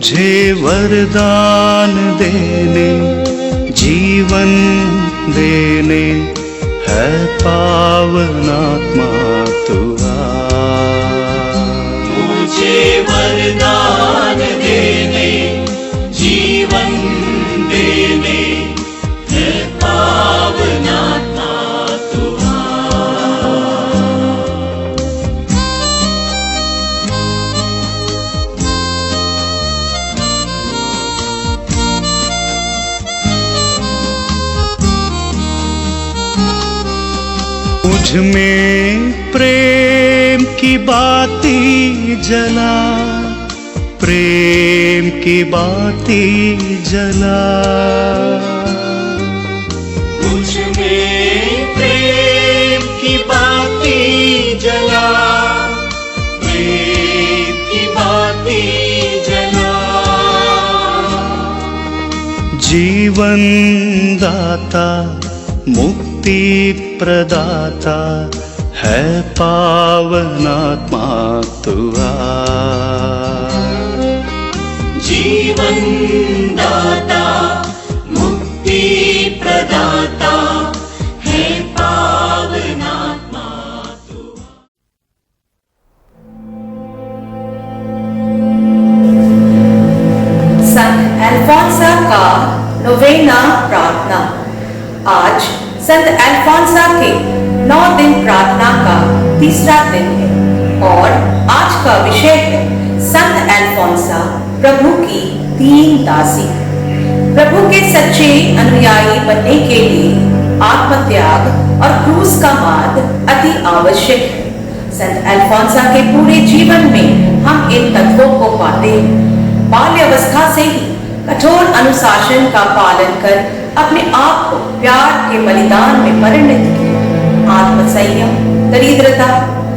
मुझे वरदान देने, जीवन देने है पावन आत्मा तू आ। मुझे वरदान देने, जीवन देने है पावन आत्मा तू आ। मुझ में प्रेम की बाती जला, प्रेम की बाती जला। मुझ में प्रेम की बाती जला, प्रेम की बाती जला। जीवन दाता मुक्ति प्रदाता है पावन आत्मा तू आ। जीवन दाता मुक्ति प्रदाता है पावन आत्मा तू। संत अल्फोंसा का नोवेना प्रार्थना। आज संत अल्फोंसा के 9 दिन प्रार्थना का तीसरा दिन है और आज का विषय है संत अल्फोंसा प्रभु की 3 दासी। प्रभु के सच्चे अनुयायी बनने के लिए आत्मत्याग और क्रूस का मार्ग अति आवश्यक है। संत अल्फोंसा के पूरे जीवन में हम इन तत्वों को पाते हैं। बाल्यावस्था से ही कठोर अनुशासन का पालन कर अपने आप को प्यार के बलिदान में परिणत किया। आत्मसंयम, दरिद्रता,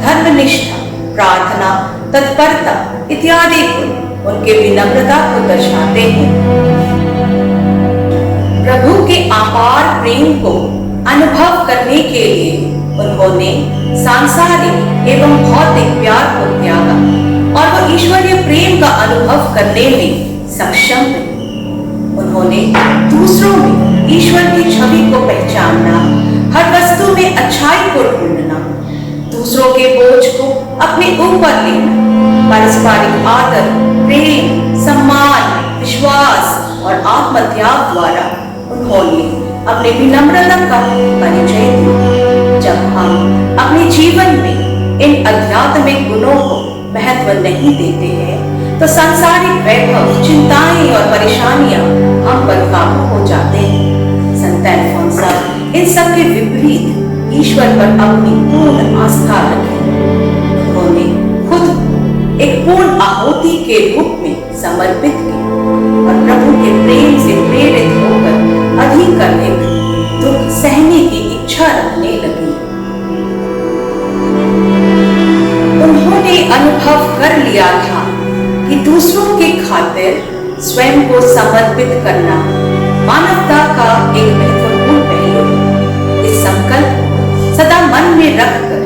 धर्मनिष्ठा, प्रार्थना, तत्परता इत्यादि गुण उनके विनम्रता को दर्शाते हैं। प्रभु के अपार प्रेम को अनुभव करने के लिए उन्होंने सांसारिक एवं भौतिक प्यार को त्यागा और वो ईश्वरीय प्रेम का अनुभव करने में सक्षम थे। उन्होंने दूसरों में ईश्वर की छवि को पहचानना, हर वस्तु में अच्छाई को ढूंढना, दूसरों के बोझ को अपने ऊपर लेना, पारस्परिक आदर, प्रेम, सम्मान, विश्वास और आत्मत्याग द्वारा उन्होंने अपने विनम्रता का परिचय दिया। जब हम अपने जीवन में इन आध्यात्मिक गुणों को महत्व नहीं देते हैं तो सांसारिक वैभव, चिंताएं और परेशानियां हम पर काबू हो जाते हैं। संत अल्फोंसा इन सब के विपरीत ईश्वर पर अपनी पूर्ण आस्था रखी। उन्होंने खुद एक पूर्ण आहुति के रूप में समर्पित किया और प्रभु के प्रेम से प्रेरित होकर अधिक दुख सहने की इच्छा रखने लगी। उन्होंने अनुभव कर लिया था कि दूसरों के खातिर स्वयं को समर्पित करना मानवता का एक महत्वपूर्ण पहलू है। इस संकल्प को सदा मन में रखकर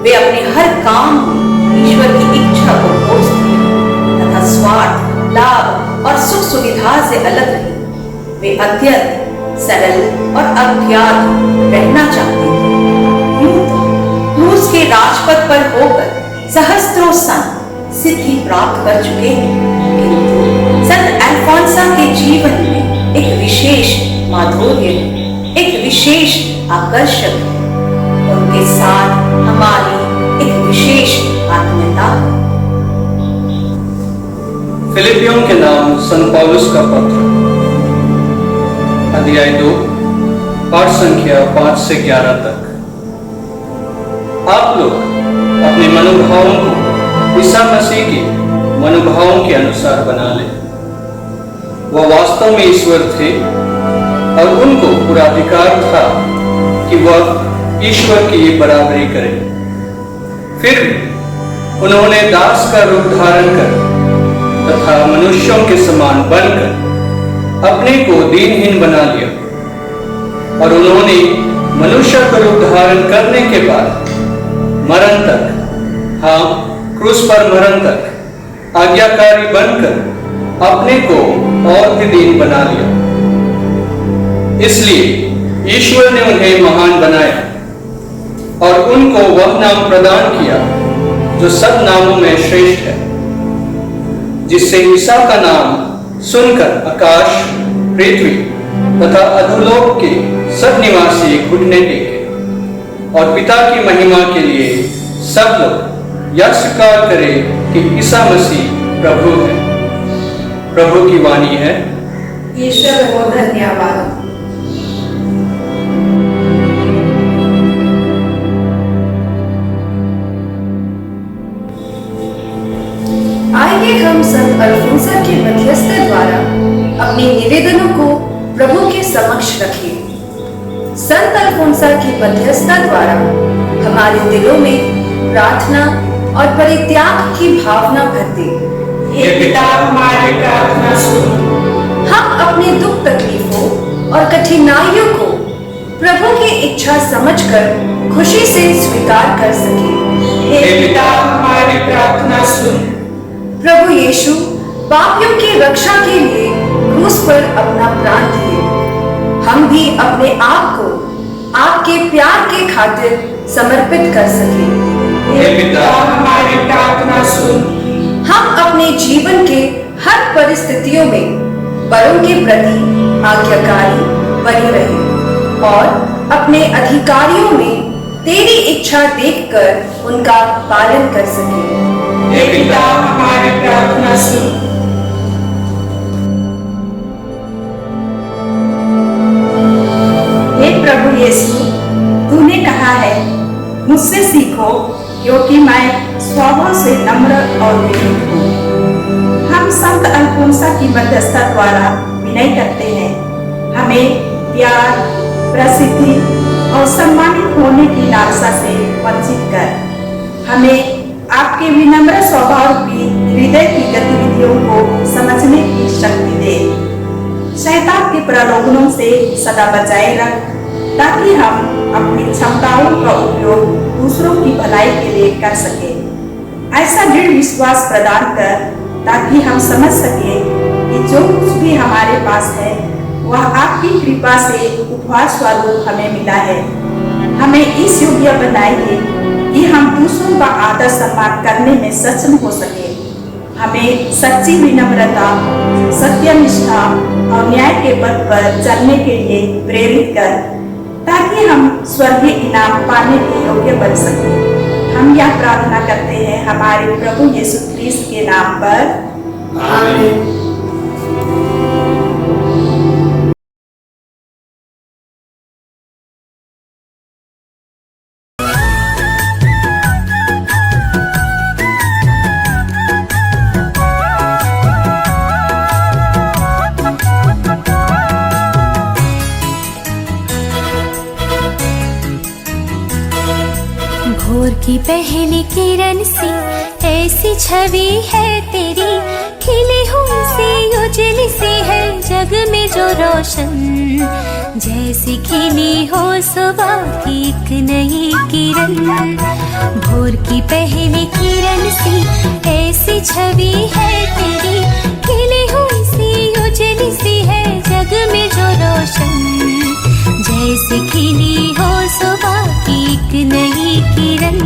वे अपने हर काम में ईश्वर की इच्छा को खोजते तथा स्वार्थ, लाभ और सुख सुविधा से अलग रहे। वे अत्यंत सरल और अज्ञात रहना चाहते थे। क्रूस के राजपथ पर होकर सहस्त्रों संत सिद्धि प्राप्त कर चुके हैं, किंतु संत अल्फोंसा के जीवन में एक विशेष माधुर्य है, एक विशेष आकर्षण है। उनके साथ हमारी एक विशेष आत्मीयता है। फिलिपियों के नाम संत पौलुस का पत्र, अध्याय 2, पाठ संख्या 5 से 11 तक। आप लोग अपने मनोभावों को ईसा मसीह के मनोभावों के अनुसार बना ले। वह वास्तव में ईश्वर थे और उनको पूरा अधिकार था कि वह ईश्वर की ये बराबरी करें। फिर भी उन्होंने दास का रूप धारण कर तथा मनुष्यों के समान बनकर अपने को दीनहीन बना लिया और उन्होंने मनुष्य का रूप धारण करने के बाद मरण तक, हाँ क्रूस पर मरण तक आज्ञाकारी बनकर अपने को और भी दीन बना लिया। इसलिए ईश्वर ने उन्हें महान बनाया और उनको वह नाम प्रदान किया जो सब नामों में श्रेष्ठ है, जिससे ईसा का नाम सुनकर आकाश, पृथ्वी तथा अधोलोक के सब निवासी घुटने टेके और पिता की महिमा के लिए सब लोग यह स्वीकार करें कि ईसा मसीह प्रभु है। प्रभु की वाणी है। ईश्वर को धन्यवाद। आइए हम संत अल्फोंसा के मध्यस्थ द्वारा अपने निवेदनों को प्रभु के समक्ष रखें। संत अल्फोंसा की मध्यस्थता द्वारा हमारे दिलों में प्रार्थना और परित्याग की भावना भर दे। हे पिता, हमारी प्रार्थना सुन। हम अपने दुख तकलीफों और कठिनाइयों को प्रभु की इच्छा समझकर खुशी से स्वीकार कर सके। हे पिता, हमारी प्रार्थना सुन। प्रभु यीशु पापियों की रक्षा के लिए क्रूस पर अपना प्राण दिए। हम भी अपने आप को आपके प्यार के खातिर समर्पित कर सके। हे पिता, हमारी प्रार्थना सुन। हम अपने जीवन के हर परिस्थितियों में बड़ों के प्रति आज्ञाकारी बने रहें और अपने अधिकारियों में तेरी इच्छा देखकर उनका पालन कर सके। हे पिता, हमारी प्रार्थना सुन। हे प्रभु यीशु, तूने कहा है, मुझसे सीखो क्योंकि मैं स्वभाव से नम्र और विनम्र हूँ। हम संत अल्फोंसा की मध्यस्थता द्वारा विनय करते हैं। हमें प्यार, प्रसिद्धि और सम्मानित होने की लालसा से वंचित कर हमें आपके विनम्र स्वभाव की हृदय की गतिविधियों को समझने की शक्ति दे। शैतान के प्रलोभनों से सदा बचाए रख, ताकि हम अपनी क्षमताओं का उपयोग दूसरों की भलाई के लिए कर सके। ऐसा दृढ़ विश्वास प्रदान कर ताकि हम समझ सके कि जो कुछ भी हमारे पास है वह आपकी कृपा से उपहार स्वरूप हमें मिला है। हमें इस योग्य बनाइए कि हम दूसरों का आदर सम्मान करने में सक्षम हो सके। हमें सच्ची विनम्रता, सत्यनिष्ठा और न्याय के पथ पर चलने के लिए प्रेरित कर, ताकि हम स्वर्गीय इनाम पाने के योग्य बन सके। हम यह प्रार्थना करते हैं हमारे प्रभु यीशु क्रिस्त के नाम पर, आमीन। भोर की पहली किरण सी ऐसी छवि है तेरी, खिली हुई सी उजली सी है जग में जो रोशन, जैसी खिली हो सुबह की एक नई किरण। भोर की पहली किरण सी ऐसी छवि है तेरी, खिली हुई सी उजली सी है जग में जो रोशन, जैसे खिली हो सुबह की एक नई किरण।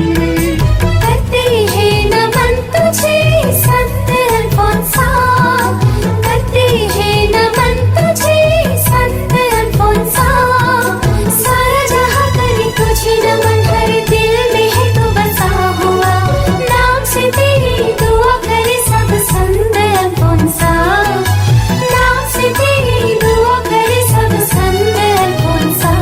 करते हैं नमन तुझे संत अल्फोंसा, करते हैं नमन तुझे संत अल्फोंसा। सारा जहां करे तुझे नमन, हर दिल में है तू बसा हुआ, नाम से तेरी दुआ करे सब संत अल्फोंसा, नाम से तेरी दुआ करे सब संत अल्फोंसा।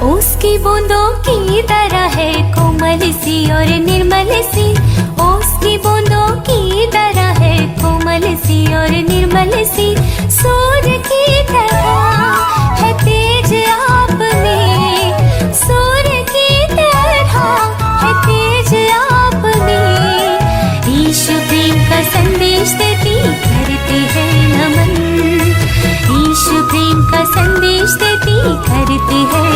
उसकी बूंदों की तरह है कोमल सी और निर्मल सी, उसकी बूंदों की तरह है सी सूर्य की तरह है तेज आप में, सूर्य की तरह है तेज आप में। ईशु प्रेम का संदेश देती करते हैं नमन, ईशु प्रेम का संदेश देती करते हैं